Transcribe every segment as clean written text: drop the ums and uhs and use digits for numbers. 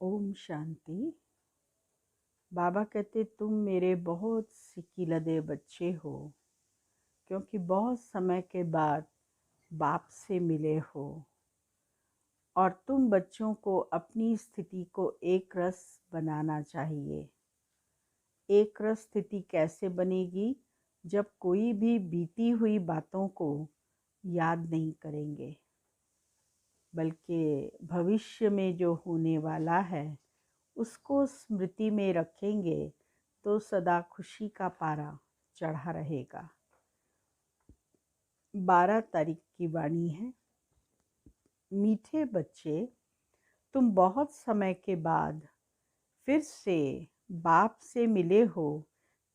ओम शांति। बाबा कहते तुम मेरे बहुत सिकीलदे बच्चे हो, क्योंकि बहुत समय के बाद बाप से मिले हो और तुम बच्चों को अपनी स्थिति को एक रस बनाना चाहिए। एक रस स्थिति कैसे बनेगी? जब कोई भी बीती हुई बातों को याद नहीं करेंगे, बल्कि भविष्य में जो होने वाला है उसको स्मृति में रखेंगे तो सदा खुशी का पारा चढ़ा रहेगा। 12 तारीख की वाणी है। मीठे बच्चे, तुम बहुत समय के बाद फिर से बाप से मिले हो,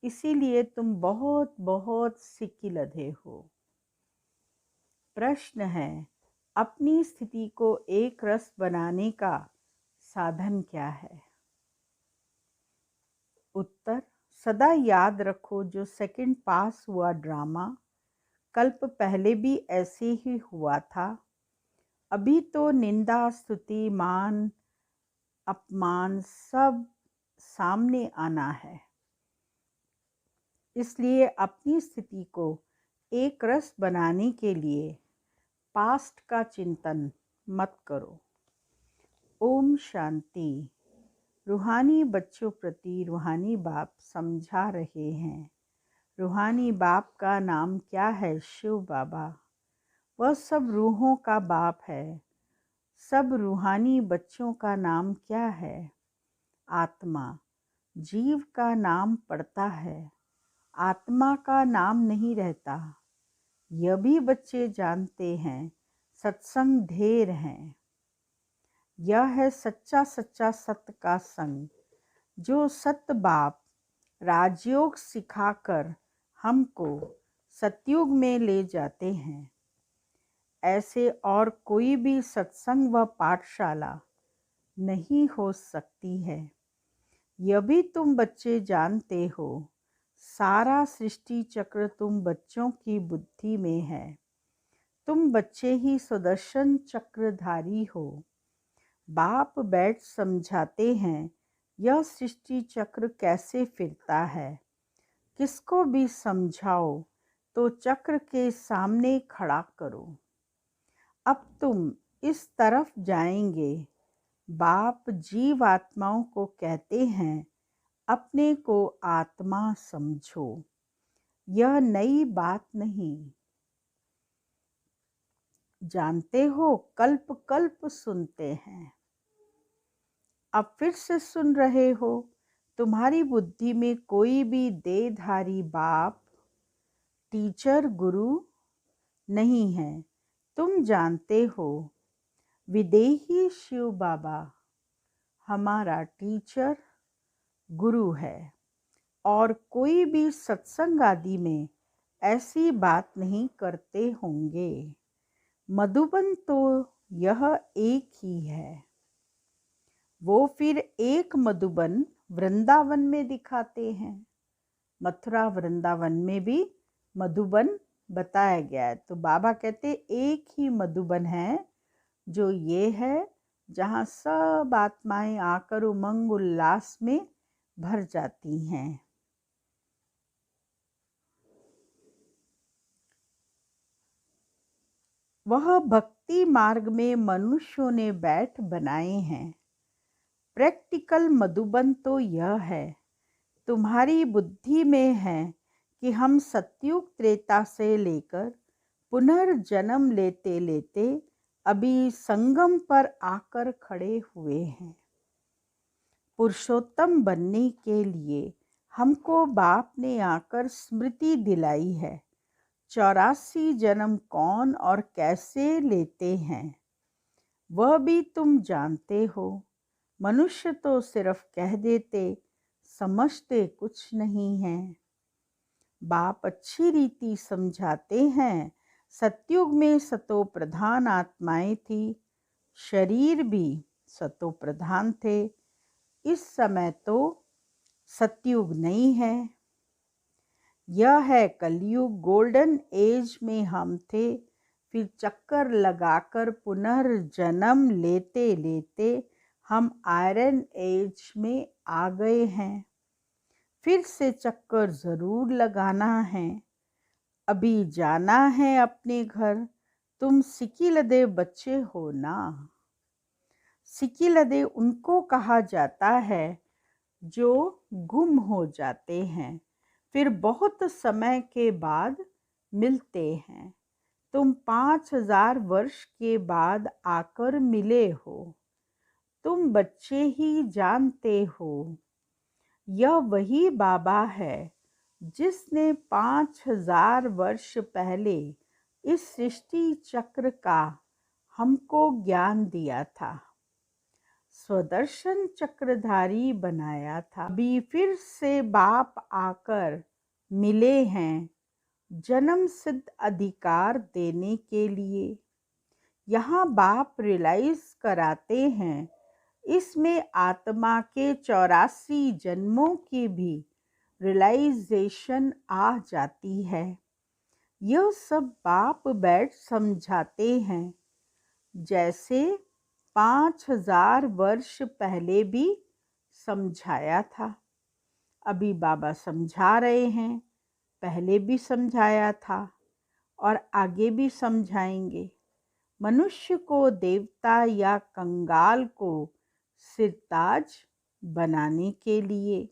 इसीलिए तुम बहुत बहुत सिकीलधे हो। प्रश्न है, अपनी स्थिति को एक रस बनाने का साधन क्या है? उत्तर, सदा याद रखो जो सेकंड पास हुआ ड्रामा कल्प पहले भी ऐसे ही हुआ था। अभी तो निंदा, स्तुति, मान, अपमान सब सामने आना है। इसलिए अपनी स्थिति को एक रस बनाने के लिए पास्ट का चिंतन मत करो। ओम शांति। रूहानी बच्चों प्रति रूहानी बाप समझा रहे हैं। रूहानी बाप का नाम क्या है? शिव बाबा। वह सब रूहों का बाप है। सब रूहानी बच्चों का नाम क्या है? आत्मा। जीव का नाम पड़ता है, आत्मा का नाम नहीं रहता। यह भी बच्चे जानते हैं। सत्संग ढेर हैं। यह है सच्चा सच्चा सत्य का संग, जो सत्य बाप राजयोग सिखाकर हमको सतयुग में ले जाते हैं। ऐसे और कोई भी सत्संग व पाठशाला नहीं हो सकती है। यह भी तुम बच्चे जानते हो। सारा सृष्टि चक्र तुम बच्चों की बुद्धि में है। तुम बच्चे ही सुदर्शन चक्रधारी हो। बाप बैठ समझाते हैं यह सृष्टि चक्र कैसे फिरता है। किसको भी समझाओ तो चक्र के सामने खड़ा करो। अब तुम इस तरफ जाएंगे। बाप जीव आत्माओं को कहते हैं अपने को आत्मा समझो। यह नई बात नहीं। जानते हो, कल्प कल्प सुनते हैं। अब फिर से सुन रहे हो। तुम्हारी बुद्धि में कोई भी देहधारी बाप, टीचर, गुरु नहीं है। तुम जानते हो विदेही शिव बाबा हमारा टीचर, गुरु है। और कोई भी सत्संग आदि में ऐसी बात नहीं करते होंगे। मधुबन तो यह एक ही है। वो फिर एक मधुबन वृंदावन में दिखाते हैं। मथुरा वृंदावन में भी मधुबन बताया गया है। तो बाबा कहते एक ही मधुबन है, जो ये है जहाँ सब आत्माएं आकर उमंग उल्लास में भर जाती हैं। वह भक्ति मार्ग में मनुष्यों ने बैठ बनाए हैं। प्रैक्टिकल मधुबन तो यह है, तुम्हारी बुद्धि में है कि हम सतयुग त्रेता से लेकर पुनर्जन्म लेते लेते अभी संगम पर आकर खड़े हुए हैं। पुरुषोत्तम बनने के लिए हमको बाप ने आकर स्मृति दिलाई है। 84 जन्म कौन और कैसे लेते हैं वह भी तुम जानते हो। मनुष्य तो सिर्फ कह देते, समझते कुछ नहीं है। बाप अच्छी रीति समझाते हैं। सतयुग में सतो प्रधान आत्माएं थी, शरीर भी सतो प्रधान थे। इस समय तो सतयुग नहीं है। यह है कलयुग। गोल्डन एज में हम थे, फिर चक्कर लगाकर पुनर्जन्म लेते लेते हम आयरन एज में आ गए हैं। फिर से चक्कर ज़रूर लगाना है। अभी जाना है अपने घर। तुम सिकिलदे बच्चे हो ना। सिकिलदे उनको कहा जाता है जो गुम हो जाते हैं, फिर बहुत समय के बाद मिलते हैं। तुम 5000 वर्ष के बाद आकर मिले हो। तुम बच्चे ही जानते हो। यह वही बाबा है जिसने 5000 वर्ष पहले इस सृष्टि चक्र का हमको ज्ञान दिया था, स्वदर्शन चक्रधारी बनाया था। अभी फिर से बाप आकर मिले हैं जन्म सिद्ध अधिकार देने के लिए। यहाँ बाप रियलाइज कराते हैं इसमें आत्मा के 84 जन्मों की भी रियलाइजेशन आ जाती है। यह सब बाप बैठ समझाते हैं जैसे 5000 वर्ष पहले भी समझाया था। अभी बाबा समझा रहे हैं, पहले भी समझाया था और आगे भी समझाएंगे। मनुष्य को देवता या कंगाल को सिरताज बनाने के लिए।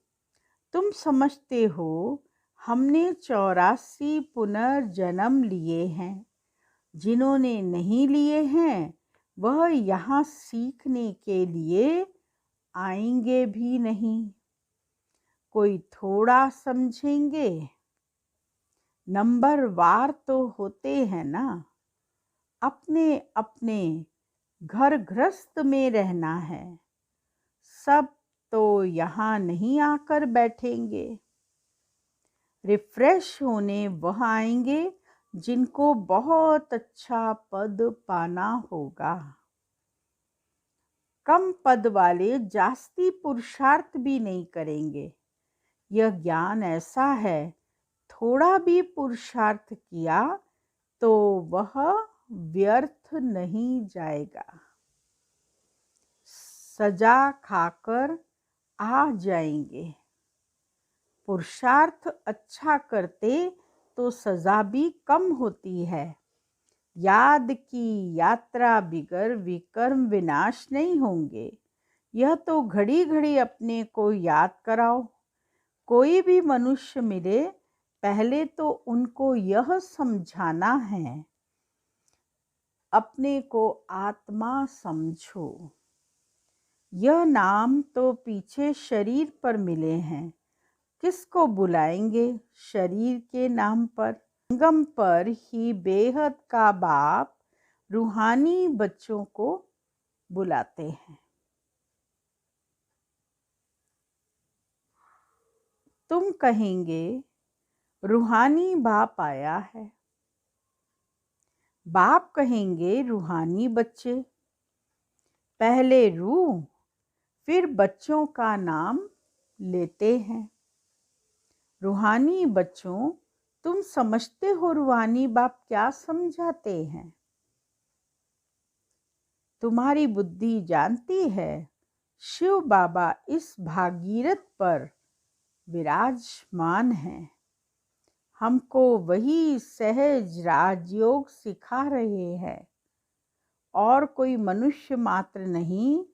तुम समझते हो हमने 84 पुनर्जन्म लिए हैं। जिन्होंने नहीं लिए हैं वह यहाँ सीखने के लिए आएंगे भी नहीं। कोई थोड़ा समझेंगे। नंबर वार तो होते हैं ना। अपने अपने घर गृहस्थ में रहना है। सब तो यहाँ नहीं आकर बैठेंगे। रिफ्रेश होने वह आएंगे जिनको बहुत अच्छा पद पाना होगा। कम पद वाले जास्ती पुरुषार्थ भी नहीं करेंगे। यह ज्ञान ऐसा है, थोड़ा भी पुरुषार्थ किया तो वह व्यर्थ नहीं जाएगा। सजा खाकर आ जाएंगे। पुरुषार्थ अच्छा करते तो सजा भी कम होती है। याद की यात्रा बिगर विकर्म विनाश नहीं होंगे। यह तो घड़ी घड़ी अपने को याद कराओ। कोई भी मनुष्य मिले पहले तो उनको यह समझाना है, अपने को आत्मा समझो। यह नाम तो पीछे शरीर पर मिले हैं। किसको बुलाएंगे शरीर के नाम पर? संगम पर ही बेहद का बाप रूहानी बच्चों को बुलाते हैं। तुम कहेंगे रूहानी बाप आया है। बाप कहेंगे रूहानी बच्चे। पहले रूह फिर बच्चों का नाम लेते हैं। रूहानी बच्चों, तुम समझते हो रूहानी बाप क्या समझाते हैं? तुम्हारी बुद्धि जानती है शिव बाबा इस भागीरथ पर विराजमान हैं। हमको वही सहज राजयोग सिखा रहे हैं और कोई मनुष्य मात्र नहीं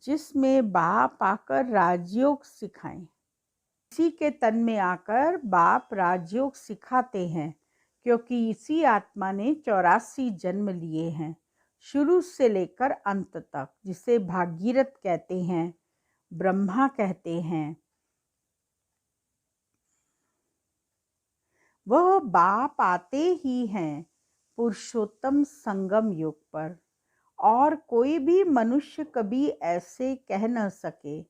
जिसमें बाप आकर राजयोग सिखाएं। इसी के तन में आकर बाप राजयोग सिखाते हैं, क्योंकि इसी आत्मा ने 84 जन्म लिए हैं, शुरू से लेकर अंत तक, जिसे भागीरथ कहते हैं, ब्रह्मा कहते हैं। वह बाप आते ही हैं पुरुषोत्तम संगम युग पर, और कोई भी मनुष्य कभी ऐसे कह न सके,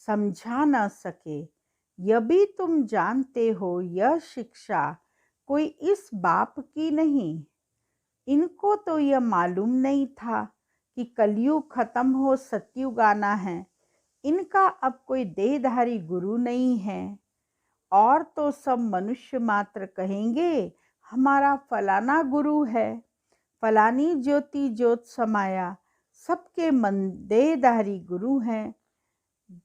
समझा न सके। यह भी तुम जानते हो यह शिक्षा कोई इस बाप की नहीं। इनको तो यह मालूम नहीं था कि कलयुग खत्म हो सतयुग आना है। इनका अब कोई देहधारी गुरु नहीं है, और तो सब मनुष्य मात्र कहेंगे हमारा फलाना गुरु है, फलानी ज्योति ज्योत समाया। सबके मन देहधारी गुरु हैं,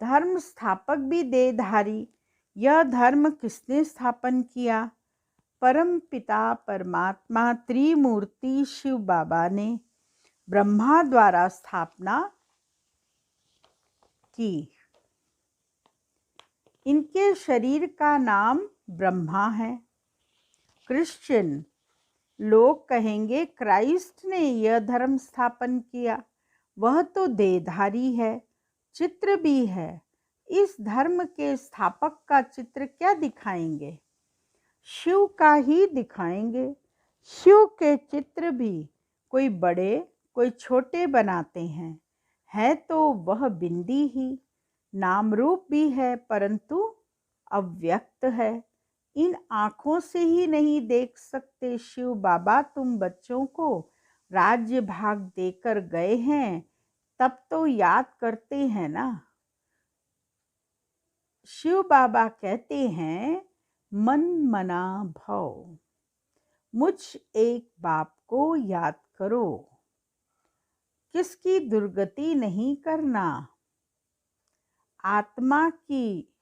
धर्म स्थापक भी देहधारी। यह धर्म किसने स्थापन किया? परम पिता परमात्मा त्रिमूर्ति शिव बाबा ने ब्रह्मा द्वारा स्थापना की। इनके शरीर का नाम ब्रह्मा है। क्रिश्चियन लोग कहेंगे क्राइस्ट ने यह धर्म स्थापन किया। वह तो देहधारी है, चित्र भी है। इस धर्म के स्थापक का चित्र क्या दिखाएंगे? शिव का ही दिखाएंगे। शिव के चित्र भी कोई बड़े कोई छोटे बनाते हैं। है तो वह बिंदी ही, नाम रूप भी है परंतु अव्यक्त है। इन आँखों से ही नहीं देख सकते शिव बाबा तुम बच्चों को राज्य भाग देकर गए हैं, तब तो याद करते हैं ना। शिव बाबा कहते हैं मन मना भव, मुझ एक बाप को याद करो, किसकी दुर्गति नहीं करना। आत्मा की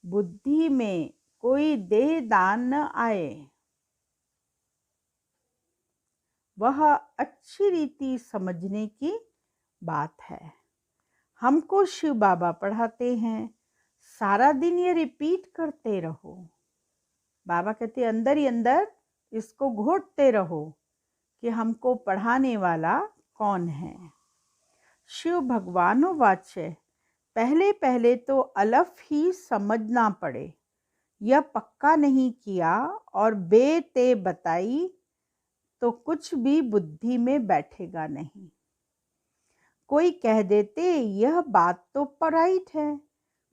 बुद्धि में कोई देह दान न आए, वह अच्छी रीति समझने की बात है। हमको शिव बाबा पढ़ाते हैं, सारा दिन ये रिपीट करते रहो। बाबा कहते अंदर ही अंदर इसको घोटते रहो कि हमको पढ़ाने वाला कौन है। शिव भगवानो वाच्य, पहले पहले तो अलफ ही समझना पड़े। यह पक्का नहीं किया और बेते बताई तो कुछ भी बुद्धि में बैठेगा नहीं। कोई कह देते यह बात तो पराइट है,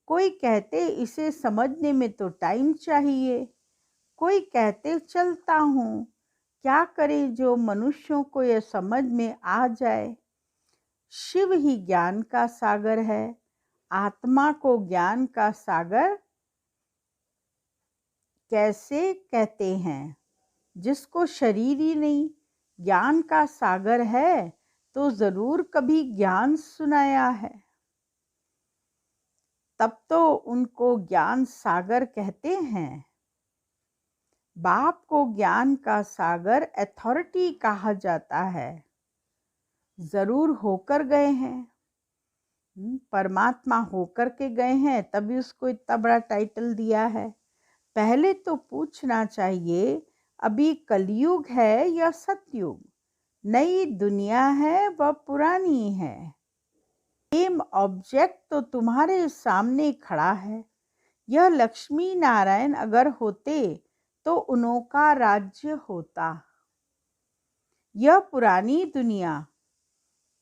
कोई कहते इसे समझने में तो टाइम चाहिए, कोई कहते चलता हूँ, क्या करे जो मनुष्यों को यह समझ में आ जाए। शिव ही ज्ञान का सागर है। आत्मा को ज्ञान का सागर कैसे कहते हैं? जिसको शरीर ही नहीं ज्ञान का सागर है तो जरूर कभी ज्ञान सुनाया है, तब तो उनको ज्ञान सागर कहते हैं। बाप को ज्ञान का सागर अथॉरिटी कहा जाता है। जरूर होकर गए हैं, परमात्मा होकर के गए हैं तभी उसको इतना बड़ा टाइटल दिया है। पहले तो पूछना चाहिए अभी कलयुग है या सतयुग, नई दुनिया है व पुरानी है। सेम ऑब्जेक्ट तो तुम्हारे सामने खड़ा है। यह लक्ष्मी नारायण अगर होते तो उनका राज्य होता। यह पुरानी दुनिया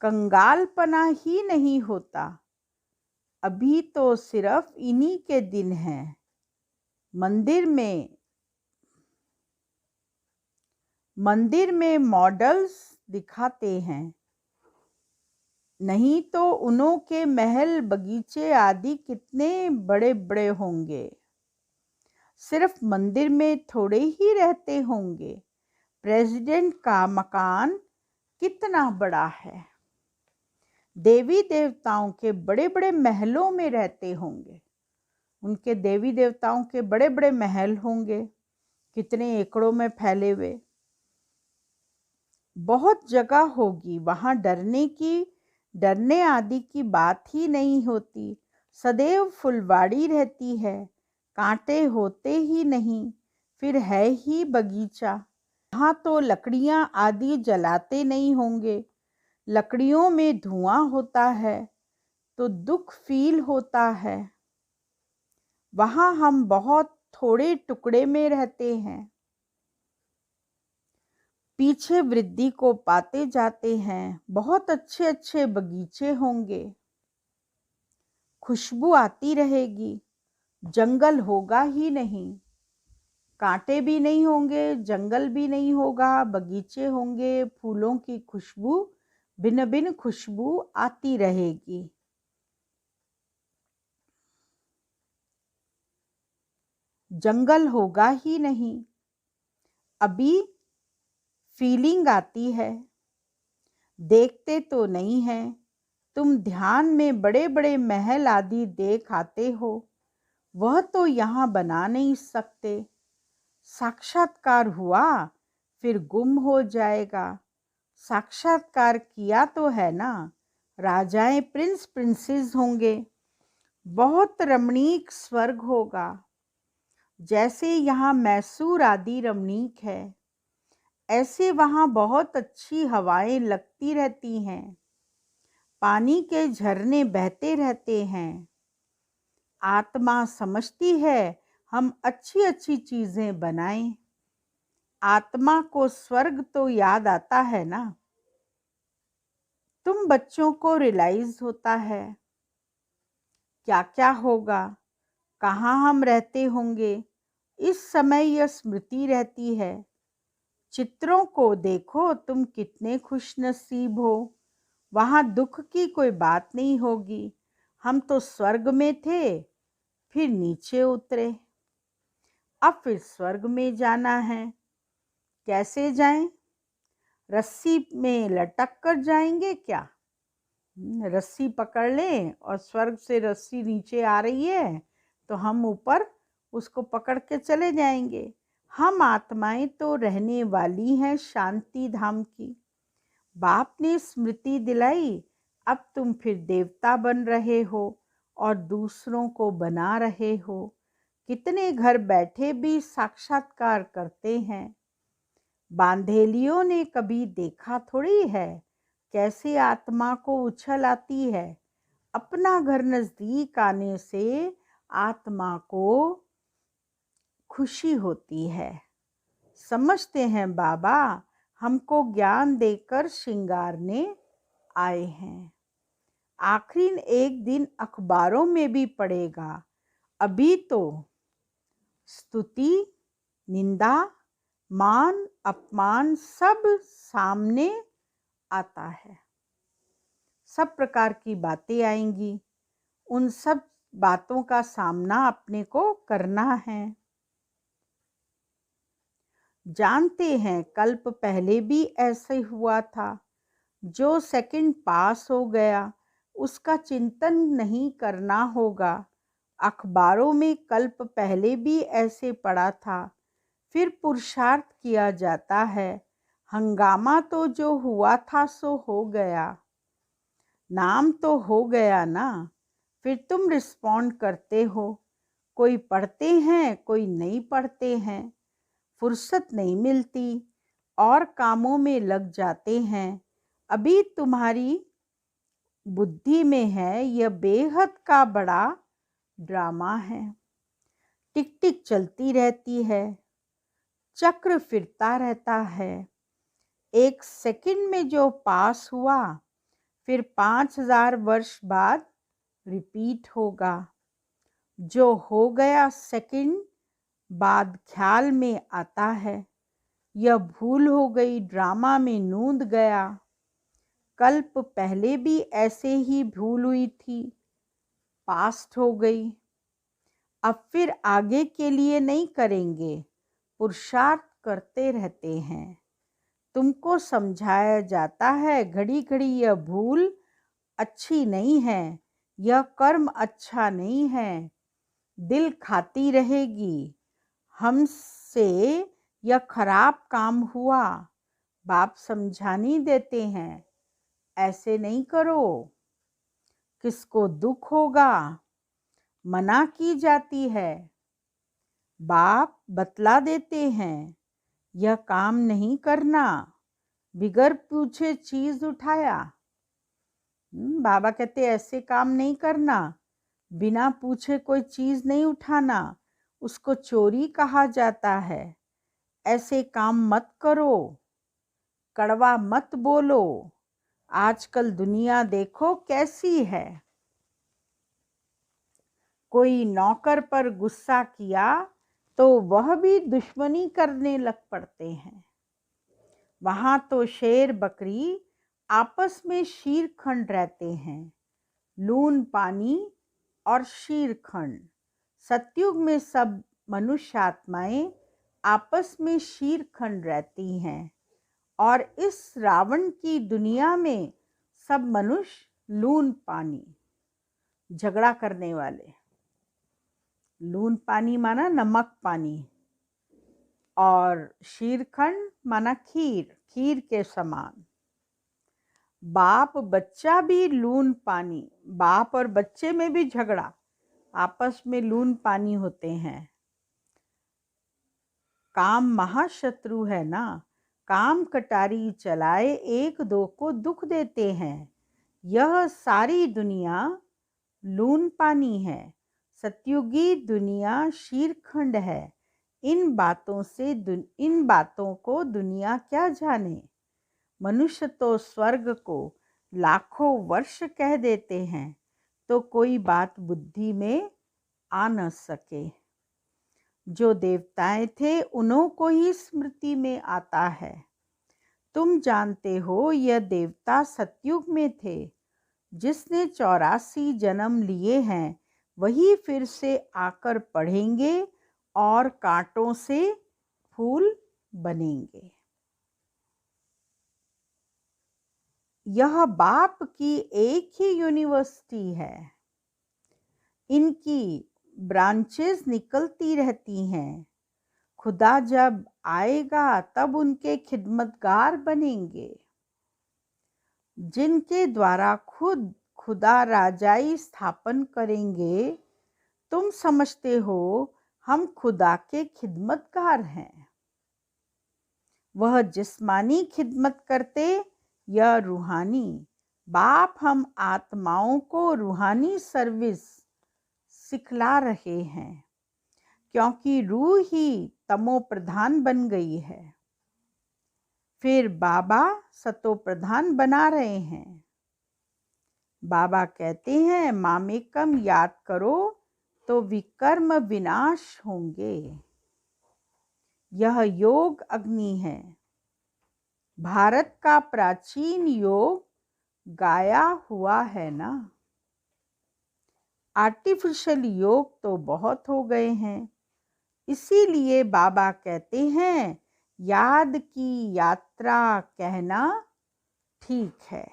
कंगालपना ही नहीं होता। अभी तो सिर्फ इन्हीं के दिन हैं। मंदिर में मॉडल्स दिखाते हैं, नहीं तो उन्हों के महल बगीचे आदि कितने बड़े बड़े होंगे। सिर्फ मंदिर में थोड़े ही रहते होंगे। प्रेसिडेंट का मकान कितना बड़ा है। देवी देवताओं के बड़े बड़े महलों में रहते होंगे। उनके देवी देवताओं के बड़े बड़े महल होंगे, कितने एकड़ों में फैले हुए। बहुत जगह होगी, वहाँ डरने आदि की बात ही नहीं होती। सदैव फुलवाड़ी रहती है, कांटे होते ही नहीं, फिर है ही बगीचा। वहाँ तो लकड़ियाँ आदि जलाते नहीं होंगे। लकड़ियों में धुआं होता है तो दुख फील होता है। वहाँ हम बहुत थोड़े टुकड़े में रहते हैं, पीछे वृद्धि को पाते जाते हैं। बहुत अच्छे अच्छे बगीचे होंगे, खुशबू आती रहेगी। जंगल होगा ही नहीं, कांटे भी नहीं होंगे, जंगल भी नहीं होगा, बगीचे होंगे, फूलों की खुशबू भिन्न भिन्न खुशबू आती रहेगी। जंगल होगा ही नहीं। अभी फीलिंग आती है, देखते तो नहीं हैं। तुम ध्यान में बड़े बड़े महल आदि देख आते हो, वह तो यहाँ बना नहीं सकते। साक्षात्कार हुआ फिर गुम हो जाएगा। साक्षात्कार किया तो है ना, राजाएं प्रिंस प्रिंसेस होंगे, बहुत रमणीक स्वर्ग होगा। जैसे यहाँ मैसूर आदि रमणीक है, ऐसे वहाँ बहुत अच्छी हवाएं लगती रहती हैं, पानी के झरने बहते रहते हैं। आत्मा समझती है हम अच्छी अच्छी चीजें बनाएं। आत्मा को स्वर्ग तो याद आता है ना। तुम बच्चों को रियलाइज होता है क्या क्या होगा, कहाँ हम रहते होंगे। इस समय यह स्मृति रहती है। चित्रों को देखो, तुम कितने खुशनसीब हो, वहाँ दुख की कोई बात नहीं होगी। हम तो स्वर्ग में थे, फिर नीचे उतरे, अब फिर स्वर्ग में जाना है। कैसे जाएं? रस्सी में लटक कर जाएंगे क्या? रस्सी पकड़ लें और स्वर्ग से रस्सी नीचे आ रही है तो हम ऊपर उसको पकड़ के चले जाएंगे। हम आत्माएं तो रहने वाली हैं शांति धाम की। बाप ने स्मृति दिलाई, अब तुम फिर देवता बन रहे हो और दूसरों को बना रहे हो। कितने घर बैठे भी साक्षात्कार करते हैं। बांधेलियों ने कभी देखा थोड़ी है कैसे आत्मा को उछल आती है। अपना घर नजदीक आने से आत्मा को खुशी होती है। समझते हैं बाबा हमको ज्ञान देकर श्रृंगारने आए हैं। आखिरी एक दिन अखबारों में भी पड़ेगा। अभी तो स्तुति, निंदा, मान, अपमान सब सामने आता है। सब प्रकार की बातें आएंगी, उन सब बातों का सामना अपने को करना है। जानते हैं कल्प पहले भी ऐसे हुआ था। जो सेकंड पास हो गया उसका चिंतन नहीं करना होगा। अखबारों में कल्प पहले भी ऐसे पड़ा था, फिर पुरुषार्थ किया जाता है। हंगामा तो जो हुआ था सो हो गया, नाम तो हो गया ना। फिर तुम रिस्पॉन्ड करते हो। कोई पढ़ते हैं, कोई नहीं पढ़ते हैं। फुर्सत नहीं मिलती और कामों में लग जाते हैं। अभी तुम्हारी बुद्धि में है यह बेहद का बड़ा ड्रामा है। टिक टिक चलती रहती है, चक्र फिरता रहता है। एक सेकंड में जो पास हुआ फिर 5000 वर्ष बाद रिपीट होगा। जो हो गया सेकंड बाद ख्याल में आता है, यह भूल हो गई, ड्रामा में नूंद गया। कल्प पहले भी ऐसे ही भूल हुई थी, पास्ट हो गई। अब फिर आगे के लिए नहीं करेंगे, पुरुषार्थ करते रहते हैं। तुमको समझाया जाता है घड़ी घड़ी यह भूल अच्छी नहीं है, यह कर्म अच्छा नहीं है, दिल खाती रहेगी। हमसे यह खराब काम हुआ, बाप समझानी देते हैं ऐसे नहीं करो। किसको दुख होगा, मना की जाती है। बाप बतला देते हैं यह काम नहीं करना। बिगर पूछे चीज उठाया, बाबा कहते ऐसे काम नहीं करना, बिना पूछे कोई चीज नहीं उठाना, उसको चोरी कहा जाता है। ऐसे काम मत करो, कड़वा मत बोलो। आजकल दुनिया देखो कैसी है। कोई नौकर पर गुस्सा किया तो वह भी दुश्मनी करने लग पड़ते हैं। वहां तो शेर बकरी आपस में शीरखंड रहते हैं, लून पानी और शीरखंड। सतयुग में सब मनुष्य आत्माएं आपस में शीरखंड रहती हैं और इस रावण की दुनिया में सब मनुष्य लून पानी, झगड़ा करने वाले। लून पानी माना नमक पानी, और शीरखंड माना खीर, खीर के समान। बाप बच्चा भी लून पानी, बाप और बच्चे में भी झगड़ा, आपस में लून पानी होते हैं। काम महाशत्रु है ना, काम कटारी चलाए एक दो को दुख देते हैं। यह सारी दुनिया लून पानी है, सतयुगी दुनिया शीरखंड है। इन बातों को दुनिया क्या जाने। मनुष्य तो स्वर्ग को लाखों वर्ष कह देते हैं, तो कोई बात बुद्धि में आ न सके। जो देवताएं थे उन्हों को ही स्मृति में आता है। तुम जानते हो यह देवता सतयुग में थे। जिसने 84 जन्म लिए हैं वही फिर से आकर पढ़ेंगे और कांटों से फूल बनेंगे। यह बाप की एक ही यूनिवर्सिटी है। इनकी ब्रांचेस निकलती रहती हैं। खुदा जब आएगा तब उनके खिदमतगार बनेंगे, जिनके द्वारा खुद खुदा राजाई स्थापन करेंगे। तुम समझते हो हम खुदा के खिदमतगार हैं। वह जिस्मानी खिदमत करते या रूहानी। बाप हम आत्माओं को रूहानी सर्विस सिखला रहे हैं, क्योंकि रूह ही तमो प्रधान बन गई है। फिर बाबा सतो प्रधान बना रहे हैं। बाबा कहते हैं मामेकम याद करो तो विकर्म विनाश होंगे। यह योग अग्नि है। भारत का प्राचीन योग गाया हुआ है ना। आर्टिफिशियल योग तो बहुत हो गए हैं। इसीलिए बाबा कहते हैं याद की यात्रा कहना ठीक है।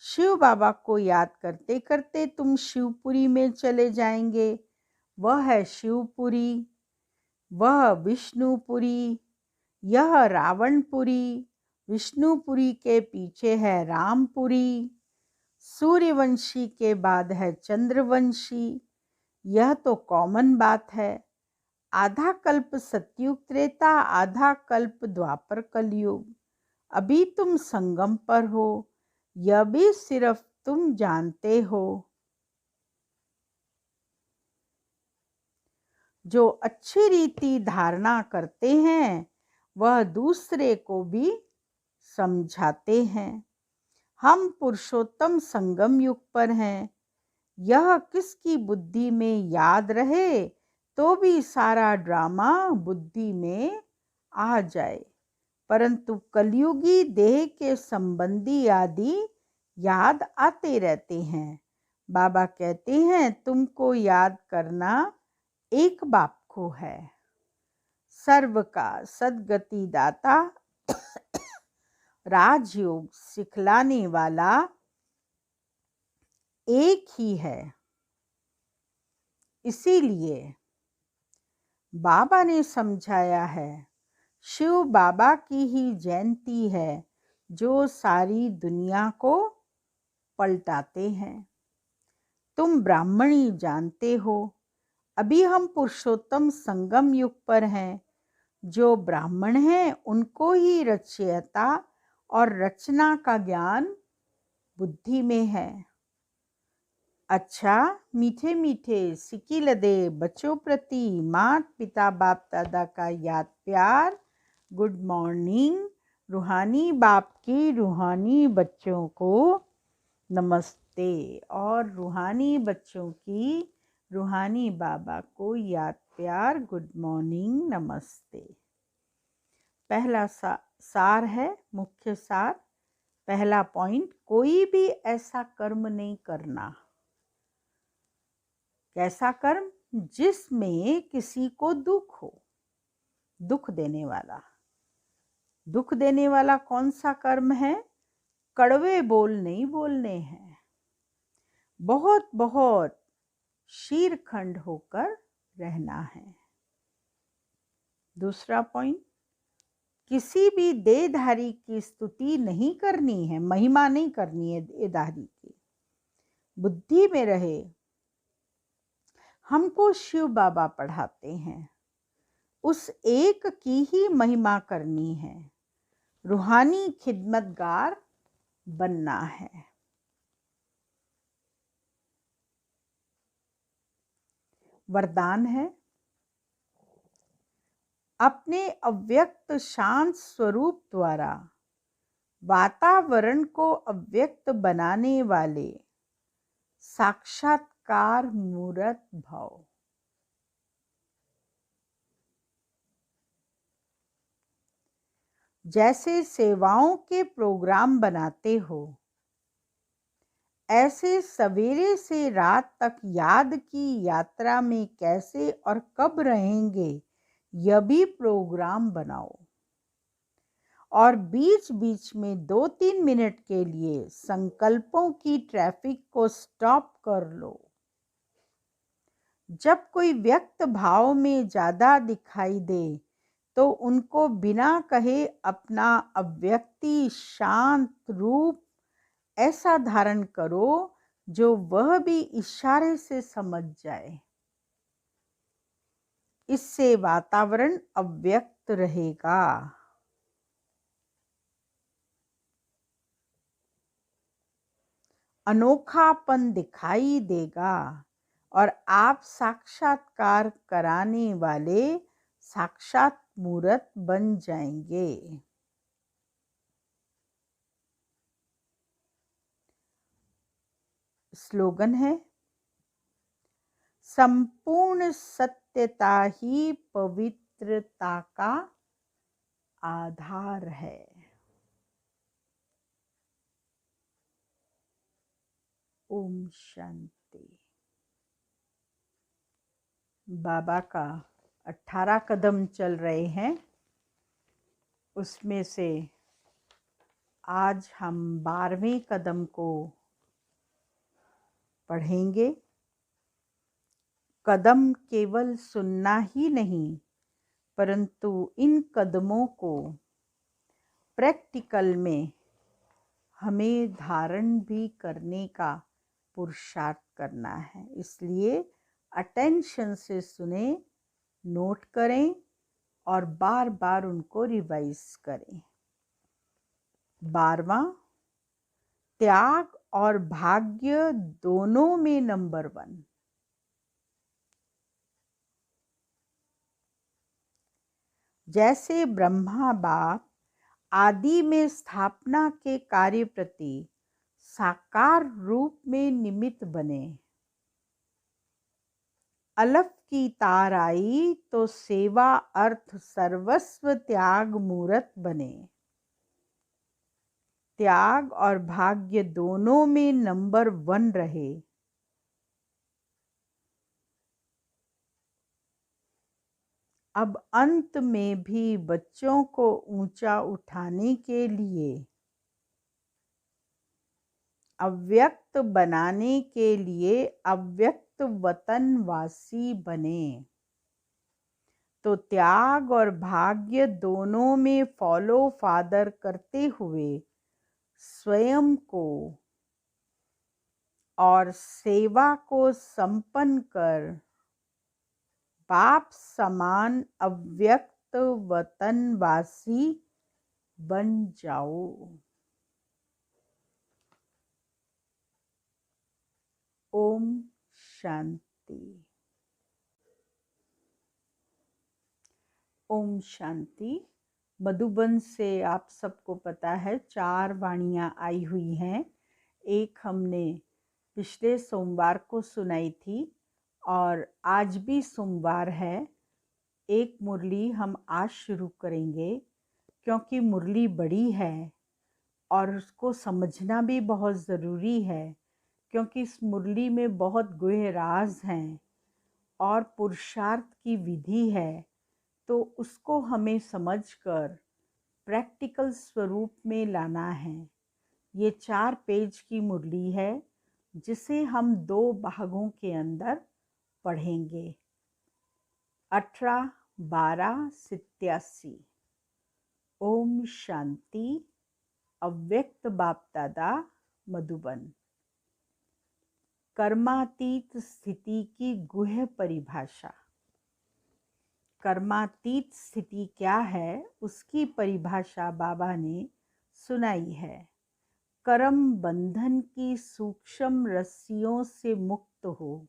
शिव बाबा को याद करते करते तुम शिवपुरी में चले जाएंगे। वह है शिवपुरी, वह विष्णुपुरी, यह रावणपुरी। विष्णुपुरी के पीछे है रामपुरी। सूर्यवंशी के बाद है चंद्रवंशी। यह तो कॉमन बात है। आधा कल्प सतयुग त्रेता, आधा कल्प द्वापर कलयुग। अभी तुम संगम पर हो, यह भी सिर्फ तुम जानते हो। जो अच्छी रीति धारणा करते हैं वह दूसरे को भी समझाते हैं। हम पुरुषोत्तम संगम युग पर हैं। यह किसकी बुद्धि में याद रहे तो भी सारा ड्रामा बुद्धि में आ जाए, परंतु कलयुगी देह के संबंधी आदि याद आते रहते हैं। बाबा कहते हैं तुमको याद करना एक बाप को है। सर्व का सद्गति दाता राजयोग सिखलाने वाला एक ही है। इसीलिए बाबा ने समझाया है शिव बाबा की ही जयंती है जो सारी दुनिया को पलटाते हैं। तुम ब्राह्मणी जानते हो। अभी हम पुरुषोत्तम संगम युग पर हैं। जो ब्राह्मण हैं उनको ही रचयिता और रचना का ज्ञान बुद्धि में है। अच्छा मीठे मीठे सिकिलदे बच्चों प्रति माता पिता बाप दादा का याद प्यार। Good morning. रूहानी बाप की रूहानी बच्चों को नमस्ते और रूहानी बच्चों की रूहानी बाबा को याद प्यार गुड मॉर्निंग नमस्ते। पहला सार है, मुख्य सार। पहला पॉइंट, कोई भी ऐसा कर्म नहीं करना। कैसा कर्म? जिसमें किसी को दुख हो, दुख देने वाला। दुख देने वाला कौन सा कर्म है? कड़वे बोल नहीं बोलने हैं। बहुत बहुत शीरखंड होकर रहना है। दूसरा पॉइंट, किसी भी देहधारी की स्तुति नहीं करनी है, महिमा नहीं करनी है देहधारी की। बुद्धि में रहे, हमको शिव बाबा पढ़ाते हैं, उस एक की ही महिमा करनी है, रूहानी खिदमतगार बनना है। वरदान है, अपने अव्यक्त शांत स्वरूप द्वारा वातावरण को अव्यक्त बनाने वाले साक्षात्कार मूर्त भव। जैसे सेवाओं के प्रोग्राम बनाते हो, ऐसे सवेरे से रात तक याद की यात्रा में कैसे और कब रहेंगे यह भी प्रोग्राम बनाओ। और बीच बीच में 2-3 मिनट के लिए संकल्पों की ट्रैफिक को स्टॉप कर लो। जब कोई व्यक्त भाव में ज़्यादा दिखाई दे तो उनको बिना कहे अपना अव्यक्ति शांत रूप ऐसा धारण करो जो वह भी इशारे से समझ जाए। इससे वातावरण अव्यक्त रहेगा। अनोखापन दिखाई देगा और आप साक्षात्कार कराने वाले साक्षात मूर्त बन जाएंगे। स्लोगन है, संपूर्ण सत्यता ही पवित्रता का आधार है। ओम शांति। बाबा का 18 कदम चल रहे हैं, उसमें से आज हम 12वें कदम को पढ़ेंगे। कदम केवल सुनना ही नहीं, परंतु इन कदमों को प्रैक्टिकल में हमें धारण भी करने का पुरुषार्थ करना है। इसलिए अटेंशन से सुने, नोट करें और बार बार उनको रिवाइज करें। 12वां, त्याग और भाग्य दोनों में नंबर 1। जैसे ब्रह्मा बाप आदि में स्थापना के कार्य प्रति साकार रूप में निमित्त बने, अलफ की तार आई तो सेवा अर्थ सर्वस्व त्याग मूर्त बने। त्याग और भाग्य दोनों में नंबर 1 रहे। अब अंत में भी बच्चों को ऊंचा उठाने के लिए, अव्यक्त बनाने के लिए अव्यक्त वतनवासी बने। तो त्याग और भाग्य दोनों में फॉलो फादर करते हुए स्वयं को और सेवा को संपन्न कर बाप समान अव्यक्त वतनवासी बन जाओ। ओम शांति। ओम शांति। मधुबन से आप सबको पता है 4 वाणियाँ आई हुई हैं। एक हमने पिछले सोमवार को सुनाई थी और आज भी सोमवार है। एक मुरली हम आज शुरू करेंगे क्योंकि मुरली बड़ी है और उसको समझना भी बहुत ज़रूरी है, क्योंकि इस मुरली में बहुत गूढ़ राज हैं और पुरुषार्थ की विधि है। तो उसको हमें समझकर प्रैक्टिकल स्वरूप में लाना है। ये 4 पेज की मुरली है जिसे हम 2 भागों के अंदर पढ़ेंगे। 18/12/87। ओम शांति। अव्यक्त बाप दादा मधुबन। कर्मातीत स्थिति की गुह्य परिभाषा। कर्मातीत स्थिति क्या है उसकी परिभाषा बाबा ने सुनाई है। कर्म बंधन की सूक्ष्म रस्सियों से मुक्त हो,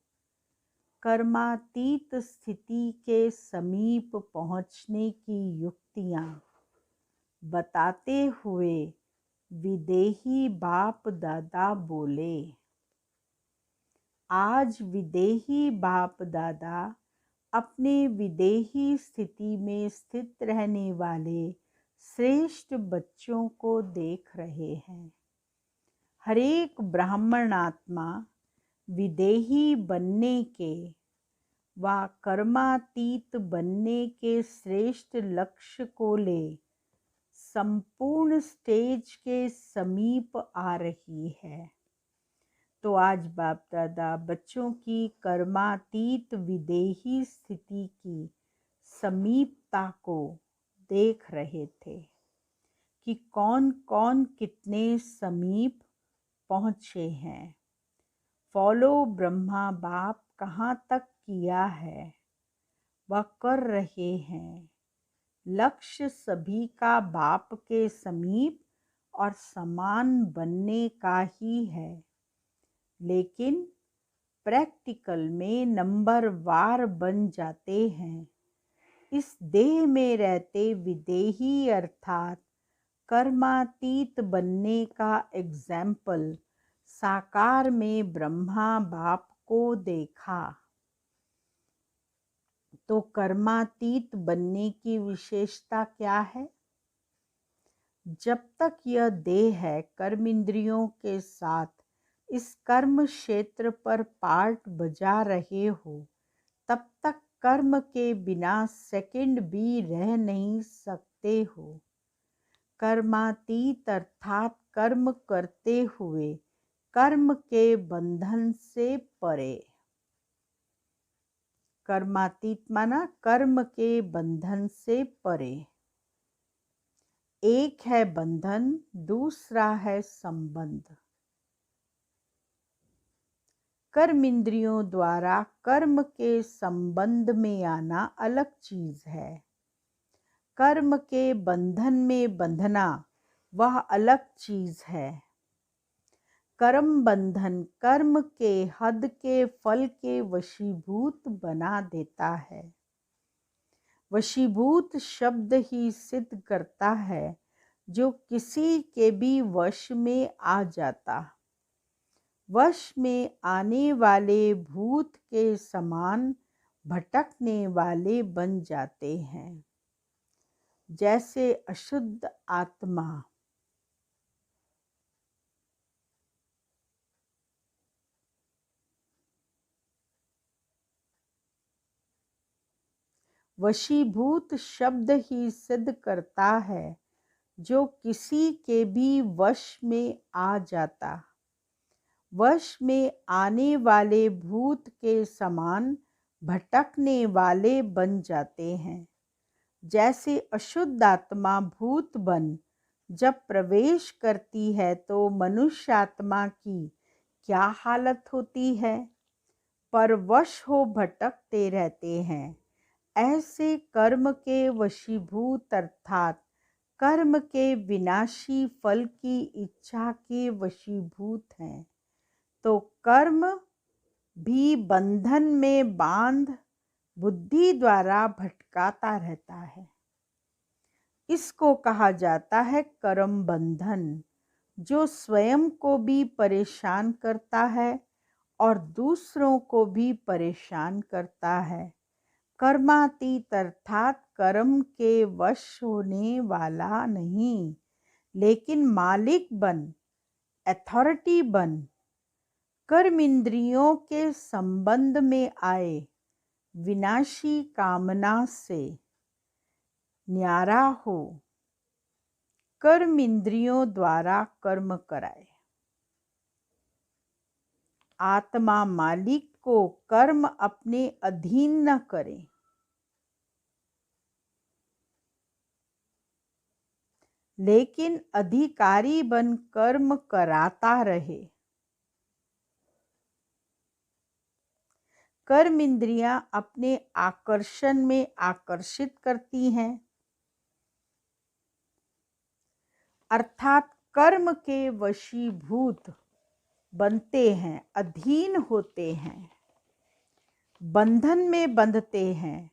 कर्मातीत स्थिति के समीप पहुंचने की युक्तियां बताते हुए विदेही बाप दादा बोले। आज विदेही बाप दादा अपने विदेही स्थिति में स्थित रहने वाले श्रेष्ठ बच्चों को देख रहे हैं। हरेक ब्राह्मण आत्मा विदेही बनने के व कर्मातीत बनने के श्रेष्ठ लक्ष्य को ले संपूर्ण स्टेज के समीप आ रही है। तो आज बाप दादा बच्चों की कर्मातीत विदेही स्थिति की समीपता को देख रहे थे कि कौन कौन कितने समीप पहुँचे हैं। फॉलो ब्रह्मा बाप कहाँ तक किया है वह कर रहे हैं। लक्ष्य सभी का बाप के समीप और समान बनने का ही है, लेकिन प्रैक्टिकल में नंबर वार बन जाते हैं। इस देह में रहते विदेही अर्थात कर्मातीत बनने का एग्जाम्पल साकार में ब्रह्मा बाप को देखा। तो कर्मातीत बनने की विशेषता क्या है? जब तक यह देह है कर्म इंद्रियों के साथ इस कर्म क्षेत्र पर पार्ट बजा रहे हो, तब तक कर्म के बिना सेकंड भी रह नहीं सकते हो। कर्मातीत अर्थात कर्म करते हुए कर्म के बंधन से परे। कर्मातीत माना कर्म के बंधन से परे। एक है बंधन, दूसरा है संबंध। कर्म इंद्रियों द्वारा कर्म के संबंध में आना अलग चीज है। कर्म के बंधन में बंधना वह अलग चीज है। कर्म बंधन कर्म के हद के फल के वशीभूत बना देता है। वशीभूत शब्द ही सिद्ध करता है जो किसी के भी वश में आ जाता। वश में आने वाले भूत के समान भटकने वाले बन जाते हैं। जैसे अशुद्ध आत्मा वशीभूत शब्द ही सिद्ध करता है जो किसी के भी वश में आ जाता। वश में आने वाले भूत के समान भटकने वाले बन जाते हैं। जैसे अशुद्ध आत्मा भूत बन जब प्रवेश करती है तो मनुष्य आत्मा की क्या हालत होती है? परवश हो भटकते रहते हैं। ऐसे कर्म के वशीभूत अर्थात कर्म के विनाशी फल की इच्छा के वशीभूत हैं। तो कर्म भी बंधन में बांध बुद्धि द्वारा भटकाता रहता है। इसको कहा जाता है कर्म बंधन, जो स्वयं को भी परेशान करता है और दूसरों को भी परेशान करता है। कर्मातीत अर्थात कर्म के वश होने वाला नहीं, लेकिन मालिक बन, अथॉरिटी बन, कर्म इंद्रियों के संबंध में आए विनाशी कामना से न्यारा हो। कर्म इंद्रियों द्वारा कर्म कराए। आत्मा मालिक को कर्म अपने अधीन न करे, लेकिन अधिकारी बन कर्म कराता रहे। कर्म इंद्रियां अपने आकर्षण में आकर्षित करती हैं, अर्थात कर्म के वशीभूत बनते हैं, अधीन होते हैं, बंधन में बंधते हैं।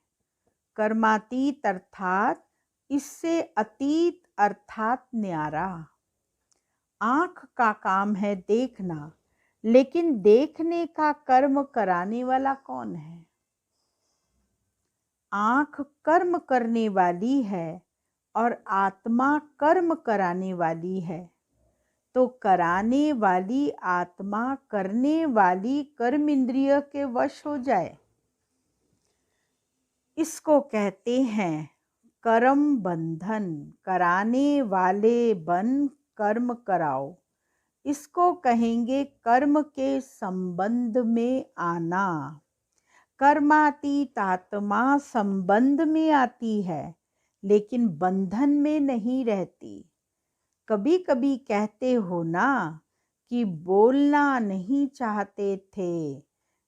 कर्मातीत अर्थात इससे अतीत अर्थात न्यारा। आँख का काम है देखना, लेकिन देखने का कर्म कराने वाला कौन है? आँख कर्म करने वाली है और आत्मा कर्म कराने वाली है। तो कराने वाली आत्मा करने वाली कर्म इंद्रिय के वश हो जाए, इसको कहते हैं कर्म बंधन। कराने वाले बन कर्म कराओ, इसको कहेंगे कर्म के संबंध में आना। कर्मातीत आत्मा संबंध में आती है, लेकिन बंधन में नहीं रहती। कभी कभी कहते हो ना कि बोलना नहीं चाहते थे,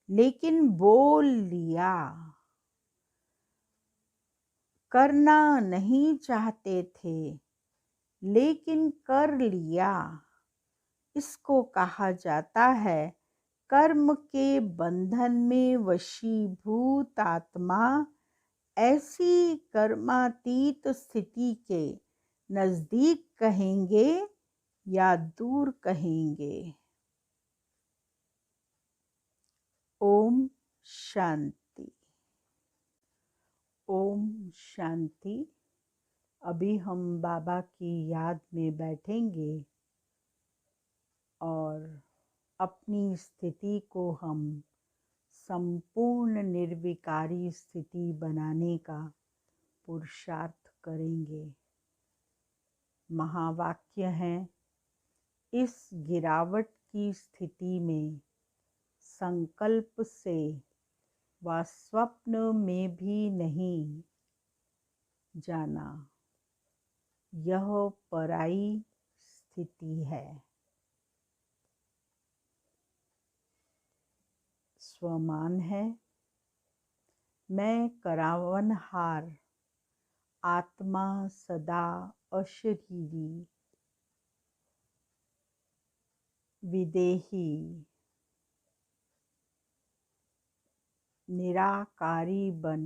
लेकिन बोल लिया। करना नहीं चाहते थे, लेकिन कर लिया। इसको कहा जाता है कर्म के बंधन में वशीभूत आत्मा। ऐसी कर्मातीत स्थिति के नजदीक कहेंगे या दूर कहेंगे। ओम शांति। ओम शांति। अभी हम बाबा की याद में बैठेंगे और अपनी स्थिति को हम संपूर्ण निर्विकारी स्थिति बनाने का पुरुषार्थ करेंगे। महावाक्य है, इस गिरावट की स्थिति में संकल्प से व स्वप्न में भी नहीं जाना। यह पराई स्थिति है। स्वमान है, मैं करावनहार आत्मा सदा अशरीरी विदेही निराकारी बन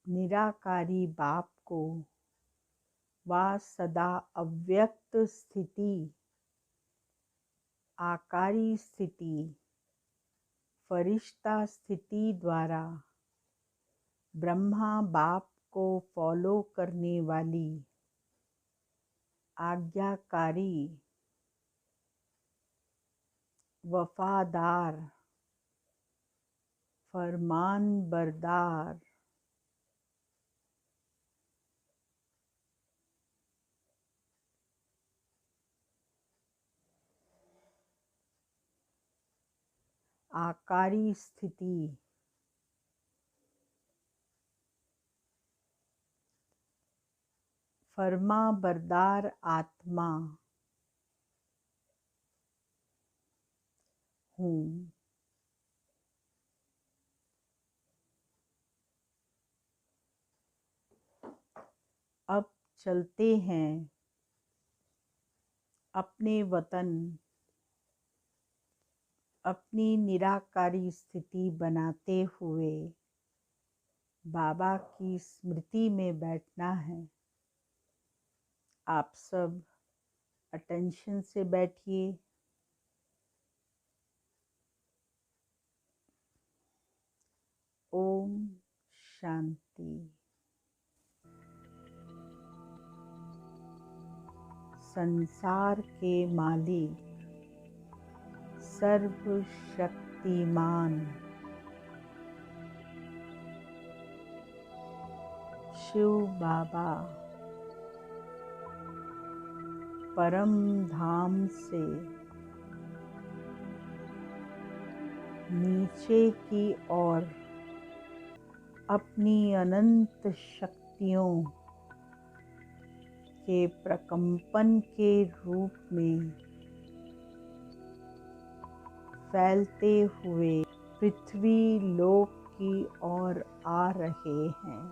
निराकारी बाप को व सदा अव्यक्त स्थिति आकारी स्थिति फरिश्ता स्थिति द्वारा ब्रह्मा बाप को फॉलो करने वाली आज्ञाकारी वफादार फरमान बरदार आकारी स्थिति फरमा बरदार आत्मा हूँ। अब चलते हैं अपने वतन, अपनी निराकारी स्थिति बनाते हुए बाबा की स्मृति में बैठना है। आप सब अटेंशन से बैठिए। ओम शांति। संसार के मालिक सर्वशक्तिमान शक्तिमान शिव बाबा परम धाम से नीचे की ओर अपनी अनंत शक्तियों के प्रकंपन के रूप में फैलते हुए पृथ्वी लोक की ओर आ रहे हैं।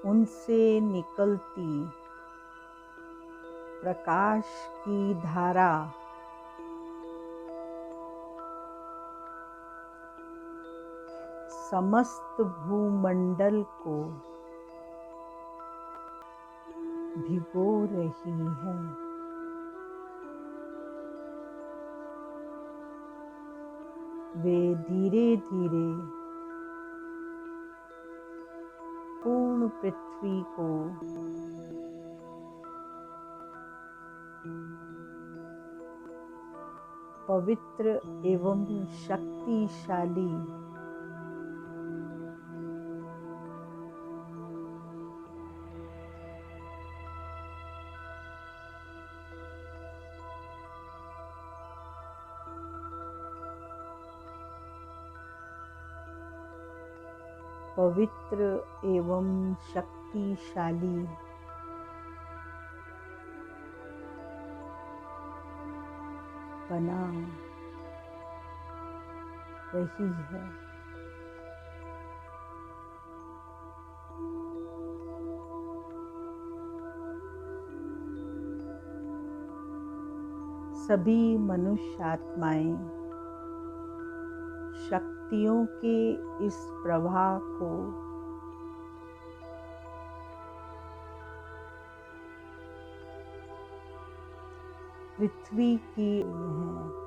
उनसे निकलती प्रकाश की धारा समस्त भूमंडल को भिगो रही है। वे धीरे धीरे पूर्ण पृथ्वी को पवित्र एवं शक्तिशाली पवित्र एवं शक्तिशाली बना रही है। सभी मनुष्य आत्माएं शक्तियों के इस प्रवाह को पृथ्वी की है।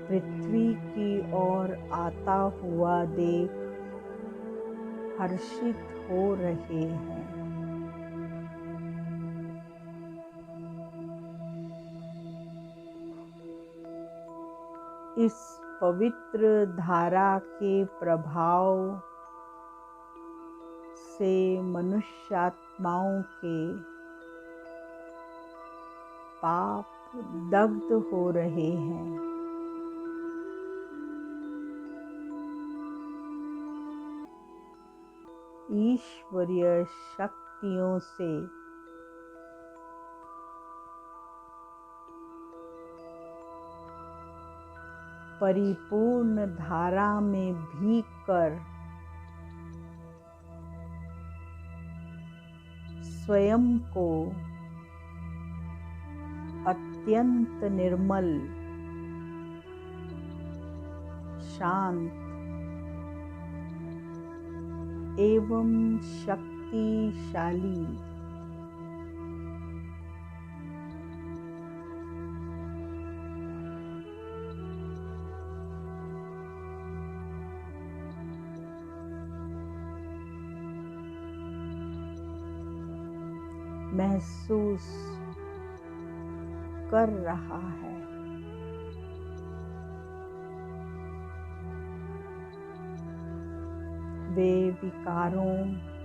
पृथ्वी की ओर आता हुआ देख हर्षित हो रहे हैं। इस पवित्र धारा के प्रभाव से मनुष्यात्माओं के पाप दग्ध हो रहे हैं। ईश्वरीय शक्तियों से परिपूर्ण धारा में भीग कर स्वयं को अत्यंत निर्मल, शांत एवं शक्तिशाली महसूस कर रहा है। वे विकारों